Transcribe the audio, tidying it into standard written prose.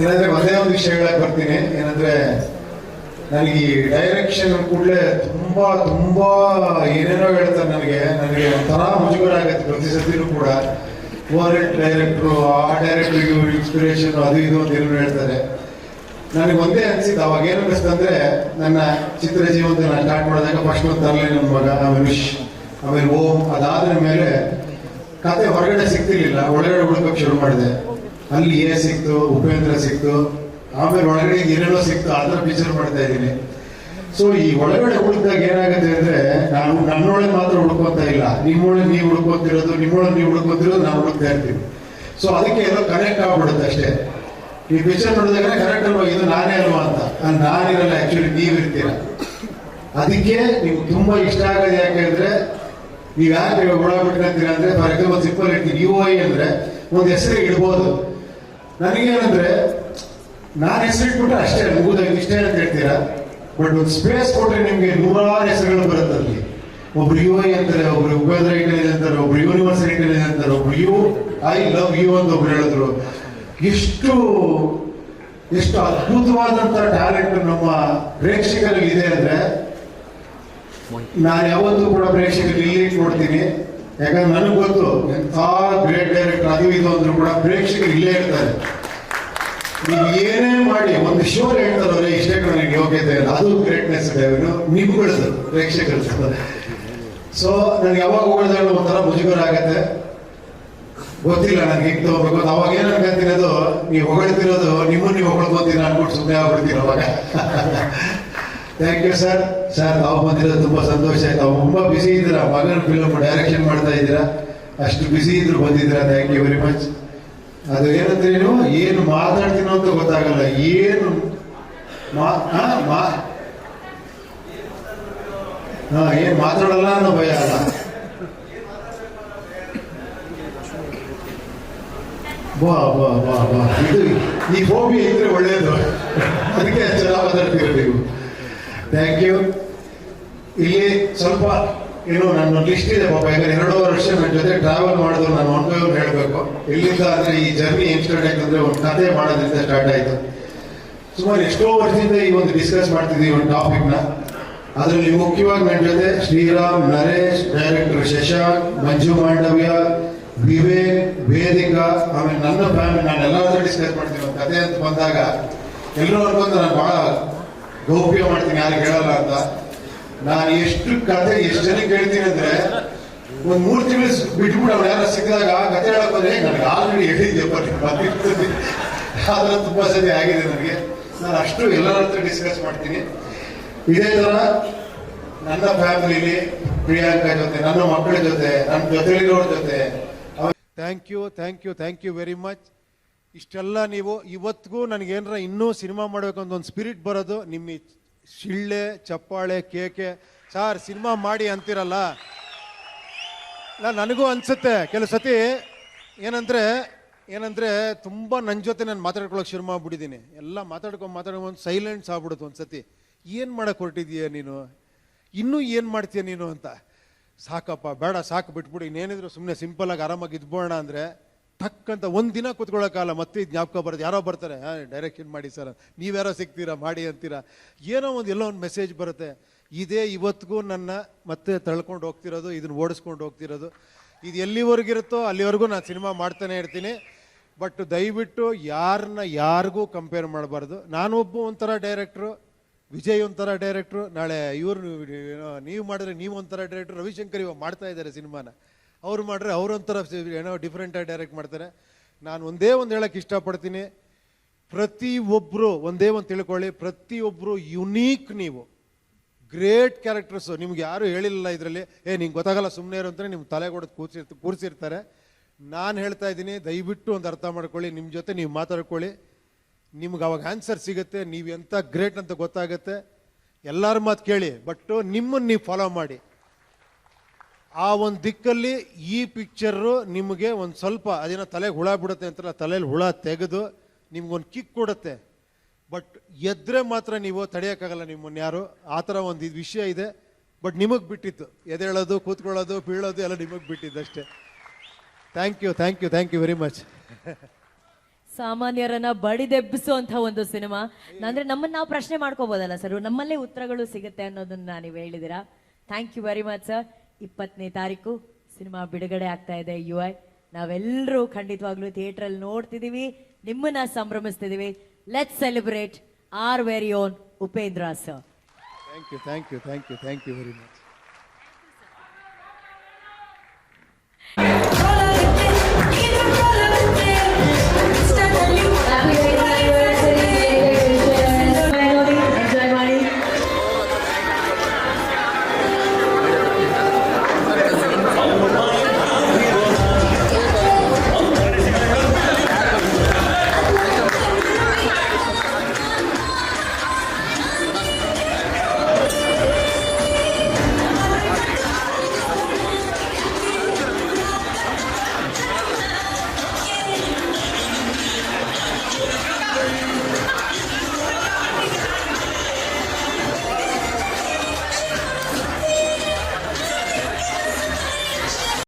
ಏನಂದ್ರೆ ಒಂದೇ ಒಂದು ವಿಷಯ ಹೇಳಕ್ ಬರ್ತೀನಿ. ಏನಂದ್ರೆ ನನಗೆ ಈ ಡೈರೆಕ್ಷನ್ ಕೂಡಲೇ ತುಂಬಾ ತುಂಬಾ ಏನೇನೋ ಹೇಳ್ತಾರೆ. ನನಗೆ ಒಂಥರ ಮುಜುಗರ ಆಗತ್ತೆ ಪ್ರತಿ ಸತಿನೂ ಕೂಡ. ಓವರ್ ಡೈರೆಕ್ಟ್ರು, ಆ ಡೈರೆಕ್ಟ್ರಿಗೆ ಇನ್ಸ್ಪಿರೇಷನ್ ಅದು ಇದು ಅಂತ ಏನೋ ಹೇಳ್ತಾರೆ. ನನಗೆ ಒಂದೇ ಅನ್ಸಿತ್ತು ಅವಾಗ ಏನು ಅನಿಸ್ತಂದ್ರೆ, ನನ್ನ ಚಿತ್ರ ಜೀವಂತ ನಾನು ಸ್ಟಾರ್ಟ್ ಮಾಡಿದಾಗ ಫಸ್ಟ್ ಒಂದು ತರಲಿ ನನ್ನ ಮಗ, ಆಮೇಲೆ ವಿಶ್, ಆಮೇಲೆ ಓಂ. ಅದಾದ ಮೇಲೆ ಕತೆ ಹೊರಗಡೆ ಸಿಗ್ತಿರ್ಲಿಲ್ಲ, ಒಳಗಡೆ ಹುಡುಕಕ್ಕೆ ಶುರು ಮಾಡಿದೆ. ಅಲ್ಲಿ ಸಿಕ್ತು, ಉಪೇಂದ್ರ ಸಿಕ್ತು, ಆಮೇಲೆ ಒಳಗಡೆ ಏನೇನೋ ಸಿಕ್ತು, ಆ ಥರ ಪಿಕ್ಚರ್ ಮಾಡ್ತಾ ಇದ್ದೀನಿ. ಸೊ ಈ ಒಳಗಡೆ ಹುಡುಕಿದಾಗ ಏನಾಗುತ್ತೆ ಅಂದ್ರೆ, ನಾನು ನನ್ನೊಳಗೆ ಮಾತ್ರ ಹುಡುಕುವಂತ ಇಲ್ಲ, ನಿಮ್ಮೊಳಗೆ ನೀವು ಹುಡುಕೋತಿರೋದು, ನಿಮ್ಮೊಳಗೆ ನೀವು ಹುಡುಕೋತಿರೋದು ನಾನು ಹುಡುಕ್ತಾ ಇರ್ತೀನಿ. ಸೊ ಅದಕ್ಕೆ ಎಲ್ಲೋ ಕನೆಕ್ಟ್ ಆಗ್ಬಿಡುತ್ತೆ ಅಷ್ಟೇ. ಈ ಪಿಕ್ಚರ್ ನೋಡಿದಾಗ ಕರೆಕ್ಟ್ ಅಲ್ವಾ, ಇದು ನಾನೇ ಅಲ್ವಾ ಅಂತ. ನಾನಿರಲ್ಲ, ಆಕ್ಚುಲಿ ನೀವಿರ್ತೀರ. ಅದಕ್ಕೆ ನೀವು ತುಂಬಾ ಇಷ್ಟ ಆಗೋದು ಯಾಕೆಂದ್ರೆ, ನೀವು ಯಾಕೆ ಒಳ ಬಿಟ್ಕೊಂತೀರ ಅಂದ್ರೆ, ಫಾರ್ ಎಕ್ಸಾಂಪಲ್ ಸಿಂಪಲ್ ಹೇಳ್ತೀನಿ, UI ಅಂದ್ರೆ ಒಂದು ಹೆಸರು ಇಡ್ಬೋದು. ನನಗೇನಂದ್ರೆ, ನಾನು ಹೆಸರಿಟ್ಬಿಟ್ರೆ ಅಷ್ಟೇ ಮುಗಿದಾಗ ಇಷ್ಟೇ ಅಂತ ಹೇಳ್ತೀರಾ. ಬಟ್ ಒಂದು ಸ್ಪೇಸ್ ಕೊಟ್ರೆ ನಿಮ್ಗೆ ನೂರಾರು ಹೆಸರುಗಳು ಬರುತ್ತೆ ಅಲ್ಲಿ. ಒಬ್ರು UI ಅಂತಾರೆ, ಒಬ್ರು ಉಪೇಂದ್ರ ಇಂಟೆಲಿಜೆನ್ಸ್ ಅಂತಾರೆ, ಒಬ್ರು ಯೂನಿವರ್ಸಲ್ ಇಂಟೆಲಿಜೆನ್ಸ್ ಅಂತಾರೆ, ಒಬ್ರು ಐ ಲವ್ ಯು ಅಂತ ಒಬ್ರು ಹೇಳಿದ್ರು. ಎಷ್ಟು ಎಷ್ಟು ಅದ್ಭುತವಾದಂತ ಟ್ಯಾಲೆಂಟ್ ನಮ್ಮ ಪ್ರೇಕ್ಷಕರಲ್ಲಿ ಇದೆ ಅಂದ್ರೆ, ನಾನು ಯಾವತ್ತೂ ಕೂಡ ಪ್ರೇಕ್ಷಕರು ಇಲ್ಲಿ ನೋಡ್ತೀನಿ. ಯಾಕಂದ್ರೆ ನನಗೆ ಗೊತ್ತು, ಎಂಥ ಗ್ರೇಟ್ ಡೈರೆಕ್ಟರ್ ಅದು ಇದು ಅಂದ್ರೂ ಕೂಡ ಪ್ರೇಕ್ಷಕರು ಇಲ್ಲೇ ಇರ್ತಾರೆ. ನೀವು ಏನೇ ಮಾಡಿ ಒಂದು ಶೋ ಹೇಳ್ತಾರವ್ರೆ, ಇಷ್ಟೇ ಕಡೆ ನನಗೆ ಯೋಗ್ಯತೆ ಇಲ್ಲ, ಅದು ಗ್ರೇಟ್ನೆಸ್ ನಿಮ್ಗಳದು ಪ್ರೇಕ್ಷಕರು. ಸೊ ನನಗೆ ಯಾವಾಗ ಹೋಗೋದಾಗ ಒಂಥರ ಮುಜುಗರ ಆಗತ್ತೆ, ಗೊತ್ತಿಲ್ಲ ನನಗೆ ಹೇಗೆ ತಗೋಬೇಕು. ಅವಾಗ ಏನ್ ಅನ್ಕೊಂತಿರೋದು, ನೀವು ಹೊಗಳ್ತಿರೋದು ನಿಮ್ಮನ್ನು ನೀವು ಹೊಗಳ್ಕೊಂತೀರ ಅನ್ಬಿಟ್ಟು ಸುಮ್ಮನೆ ಆಗ್ಬಿಡ್ತೀರ ಅವಾಗ. Thank you sir. ತಾವು ಬಂದಿರೋದು ತುಂಬಾ ಸಂತೋಷ ಆಯ್ತು. ತಾವು ತುಂಬಾ ಬಿಸಿ ಇದ್ದೀರಾ, ಮಗನ ಫಿಲ್ಮ್ ಡೈರೆಕ್ಷನ್ ಮಾಡ್ತಾ ಇದ್ದೀರಾ, ಅಷ್ಟು ಬಿಸಿ ಇದ್ರು ಬಂದಿದ್ದೀರಾ. Thank you very much. ಅದು ಏನಂದ್ರೆ, ಏನು ಮಾತಾಡ್ತೀನೋ ಅಂತ ಗೊತ್ತಾಗಲ್ಲ, ಏನು ಏನ್ ಮಾತಾಡಲ್ಲ ಅನ್ನೋ ಭಯ ಅಲ್ಲ. ಬಾ ಬಾ ಬಾ ಬಾ ಇದು ಈ ಹೋಬಿ ಇದ್ರೆ ಒಳ್ಳೇದು, ಅದಕ್ಕೆ ಚೆನ್ನಾಗಿ ಮಾತಾಡ್ತೀರ ನೀವು. Thank you. ಇಲ್ಲಿ ಸ್ವಲ್ಪ ಏನು ನನ್ನ ಲಿಸ್ಟ್ ಇದೆ ಪಾಪ. ಈಗ 2 ವರ್ಷ ನನ್ನ ಜೊತೆ ಟ್ರಾವೆಲ್ ಮಾಡಿದ್ರು, ನಾನು ಅನುಭವ ಹೇಳಬೇಕು. ಎಲ್ಲಿಂದ ಅಂದ್ರೆ ಈ ಜರ್ನಿ ಹೆಂಗ್ ಸ್ಟಾರ್ಟ್ ಆಯ್ತು ಅಂದ್ರೆ, ಒಂದು ಕತೆ ಮಾಡೋದ್ರಿಂದ ಸ್ಟಾರ್ಟ್ ಆಯ್ತು. ಸುಮಾರು ಎಷ್ಟೋ ವರ್ಷದಿಂದ ಈ ಒಂದು ಡಿಸ್ಕಸ್ ಮಾಡ್ತಿದ್ದೀವಿ ಒಂದು ಟಾಪಿಕ್ ನ. ಅದರಲ್ಲಿ ಮುಖ್ಯವಾಗಿ ನನ್ನ ಜೊತೆ ಶ್ರೀರಾಮ್, ನರೇಶ್, ಡೈರೆಕ್ಟರ್ ಶಶಾಂಕ್, ಮಂಜು ಮಾಂಡವ್ಯ, ವಿವೇಕ್, ವೇದಿಕಾ, ಆಮೇಲೆ ನನ್ನ ಫ್ಯಾಮಿಲಿ, ನಾನು ಎಲ್ಲರ ಹತ್ರ ಡಿಸ್ಕಸ್ ಮಾಡ್ತೀನಿ. ಒಂದು ಕತೆ ಅಂತ ಬಂದಾಗ ಎಲ್ಲರೂ ಅನ್ಕೊಂಡು ನಾನು ಬಹಳ ಗೌಪ್ಯ ಮಾಡ್ತೀನಿ, ಯಾರಿಗೆ ಹೇಳಲ್ಲ ಅಂತ. ನಾನು ಎಷ್ಟು ಕತೆ ಎಷ್ಟು ಜನಕ್ಕೆ ಹೇಳ್ತೀನಿ ಅಂದ್ರೆ, ಒಂದ್ 3 ತಿಂಗಳು ಬಿಟ್ಬಿಟ್ಟು ಅವ್ರು ಯಾರು ಸಿಕ್ಕಿದಾಗ ಕತೆ ಹೇಳಕ್ ಬಂದ್ರೆ, ನನಗೆ ಆಲ್ರೆಡಿ ಹೇಳಿದ್ದೆ ಬರ್ತಿರ್ತದೆ. ಆದ್ರೆ ತುಂಬಾ ಸರಿ ಆಗಿದೆ ನನಗೆ. ನಾನು ಅಷ್ಟು ಎಲ್ಲರ ಹತ್ರ ಡಿಸ್ಕಸ್ ಮಾಡ್ತೀನಿ. ಇದೇ ತರ ನನ್ನ ಫ್ಯಾಮಿಲಿಲಿ ಪ್ರಿಯಾಂಕಾ ಜೊತೆ, ನನ್ನ ಮಕ್ಕಳ ಜೊತೆ, ನನ್ನ ಜೊತೆಲಿರೋರ ಜೊತೆ. Thank you very much. ಇಷ್ಟೆಲ್ಲ ನೀವು ಇವತ್ತಿಗೂ ನನಗೇನಾರ ಇನ್ನೂ ಸಿನಿಮಾ ಮಾಡಬೇಕು ಅಂತ ಒಂದು ಸ್ಪಿರಿಟ್ ಬರೋದು ನಿಮ್ಮ ಶಿಳ್ಳೆ, ಚಪ್ಪಾಳೆ, ಕೇಕೆ. ಸಾರ್ ಸಿನಿಮಾ ಮಾಡಿ ಅಂತಿರಲ್ಲ, ನನಗೂ ಅನ್ಸುತ್ತೆ ಕೆಲವು ಸತಿ ಏನಂದ್ರೆ ತುಂಬ ನನ್ನ ಜೊತೆ ನಾನು ಮಾತಾಡ್ಕೊಳಕ್ಕೆ ಶುರು ಮಾಡ್ಬಿಟ್ಟಿದ್ದೀನಿ. ಎಲ್ಲ ಮಾತಾಡ್ಕೊಂಡು ಸೈಲೆನ್ಸ್ ಆಗ್ಬಿಡುತ್ತೆ ಒಂದ್ಸತಿ. ಏನು ಮಾಡಕ್ಕೆ ಹೊರಟಿದೀಯ ನೀನು, ಇನ್ನೂ ಏನು ಮಾಡ್ತೀಯ ನೀನು ಅಂತ. ಸಾಕಪ್ಪ, ಬೇಡ, ಸಾಕು, ಬಿಟ್ಬಿಡು, ಇನ್ನೇನಿದ್ರು ಸುಮ್ಮನೆ ಸಿಂಪಲಾಗಿ ಆರಾಮಾಗಿ ಇದ್ಬೋಣ ಅಂದರೆ ಟಕ್ಕಂತ ಒಂದಿನ ಕೂತ್ಕೊಳ್ಳೋಕ್ಕಲ್ಲ, ಮತ್ತೆ ಇದು ಜ್ಞಾಪಕ ಬರುತ್ತೆ. ಯಾರೋ ಬರ್ತಾರೆ, ಡೈರೆಕ್ಷನ್ ಮಾಡಿ ಸರ್, ನೀವ್ಯಾರೋ ಸಿಗ್ತೀರಾ ಮಾಡಿ ಅಂತೀರಾ, ಏನೋ ಎಲ್ಲೋ ಒಂದು ಮೆಸೇಜ್ ಬರುತ್ತೆ. ಇದೇ ಇವತ್ತಿಗೂ ನನ್ನ ಮತ್ತೆ ತಳ್ಕೊಂಡು ಹೋಗ್ತಿರೋದು, ಇದನ್ನು ಓಡಿಸ್ಕೊಂಡು ಹೋಗ್ತಿರೋದು. ಇದು ಎಲ್ಲಿವರೆಗಿರುತ್ತೋ ಅಲ್ಲಿವರೆಗೂ ನಾನು ಸಿನಿಮಾ ಮಾಡ್ತಾನೆ ಇರ್ತೀನಿ. ಬಟ್ ದಯವಿಟ್ಟು ಯಾರಿಗೂ ಕಂಪೇರ್ ಮಾಡಬಾರ್ದು. ನಾನೊಬ್ಬ ಒಂಥರ ಡೈರೆಕ್ಟ್ರು, ವಿಜಯ್ ಒಂಥರ ಡೈರೆಕ್ಟ್ರು, ನಾಳೆ ನೀವು ಮಾಡಿದ್ರೆ ನೀವು ಒಂಥರ ಡೈರೆಕ್ಟ್ರು, ರವಿಶಂಕರ್ ಇವಾಗ ಮಾಡ್ತಾ ಇದ್ದಾರೆ ಸಿನಿಮಾನ, ಅವ್ರು ಮಾಡ್ರೆ ಅವರೊಂಥರ ಡಿಫ್ರೆಂಟಾಗಿ ಡೈರೆಕ್ಟ್ ಮಾಡ್ತಾರೆ. ನಾನು ಒಂದೇ ಒಂದು ಹೇಳಕ್ಕೆ ಇಷ್ಟಪಡ್ತೀನಿ, ಪ್ರತಿಯೊಬ್ಬರು ಒಂದೇ ಒಂದು ತಿಳ್ಕೊಳ್ಳಿ, ಪ್ರತಿಯೊಬ್ಬರು ಯುನೀಕ್, ನೀವು ಗ್ರೇಟ್ ಕ್ಯಾರೆಕ್ಟರ್ಸು. ನಿಮ್ಗೆ ಯಾರು ಹೇಳಿಲ್ಲ ಇದರಲ್ಲಿ, ನಿಂಗೆ ಗೊತ್ತಾಗಲ್ಲ ಸುಮ್ಮನೆ ಇರು ಅಂತಲೇ ನಿಮ್ಮ ತಲೆ ಕೊಡೋದು ಕೂರಿಸಿರ್ತಾರೆ. ನಾನು ಹೇಳ್ತಾ ಇದ್ದೀನಿ, ದಯವಿಟ್ಟು ಒಂದು ಅರ್ಥ ಮಾಡ್ಕೊಳ್ಳಿ, ನಿಮ್ಮ ಜೊತೆ ನೀವು ಮಾತಾಡ್ಕೊಳ್ಳಿ, ನಿಮ್ಗೆ ಅವಾಗ ಆನ್ಸರ್ ಸಿಗುತ್ತೆ, ನೀವು ಎಂಥ ಗ್ರೇಟ್ ಅಂತ ಗೊತ್ತಾಗುತ್ತೆ. ಎಲ್ಲರ ಮಾತು ಕೇಳಿ, ಬಟ್ ನಿಮ್ಮನ್ನು ನೀವು ಫಾಲೋ ಮಾಡಿ. ಆ ಒಂದು ದಿಕ್ಕಲ್ಲಿ ಈ ಪಿಕ್ಚರು ನಿಮಗೆ ಒಂದು ಸ್ವಲ್ಪ ಅದೇನೋ ತಲೆಗೆ ಹುಳ ಬಿಡುತ್ತೆ ಅಂತಾರಲ್ಲ, ತಲೆಯಲ್ಲಿ ಹುಳ ತೆಗೆದು ನಿಮ್ಗೊಂದು ಕಿಕ್ ಕೊಡುತ್ತೆ. ಬಟ್ ಎದ್ರೆ ಮಾತ್ರ ನೀವು ತಡೆಯೋಕ್ಕಾಗಲ್ಲ ನಿಮ್ಮನ್ನು ಯಾರು. ಆ ಥರ ಒಂದು ವಿಷಯ ಇದೆ. ಬಟ್ ನಿಮಗೆ ಬಿಟ್ಟಿತ್ತು, ಎದೇಳೋದು, ಕೂತ್ಕೊಳ್ಳೋದು, ಬೀಳೋದು ಎಲ್ಲ ನಿಮಗೆ ಬಿಟ್ಟಿದ್ದು ಅಷ್ಟೇ. Thank you very much. ಸಾಮಾನ್ಯರನ್ನ ಬಡಿದೆಬ್ಬಿಸುವಂತ ಒಂದು ಸಿನಿಮಾ. ಅಂದ್ರೆ ನಮ್ಮನ್ನ ನಾವು ಪ್ರಶ್ನೆ ಮಾಡ್ಕೋಬಹುದಲ್ಲ ಸರ್, ನಮ್ಮಲ್ಲೇ ಉತ್ತರಗಳು ಸಿಗುತ್ತೆ ಅನ್ನೋದನ್ನ ನೀವು ಹೇಳಿದಿರಾ. Thank you very much sir. 20ನೇ ತಾರೀಕು ಸಿನಿಮಾ ಬಿಡುಗಡೆ ಆಗ್ತಾ ಇದೆ UI. ನಾವೆಲ್ಲರೂ ಖಂಡಿತವಾಗ್ಲೂ ಥಿಯೇಟರ್ ಅಲ್ಲಿ ನೋಡ್ತಿದೀವಿ, ನಿಮ್ಮನ್ನ ಸಂಭ್ರಮಿಸ್ತಿದೀವಿ. Let's celebrate our very own Upendra sir. Thank you very much.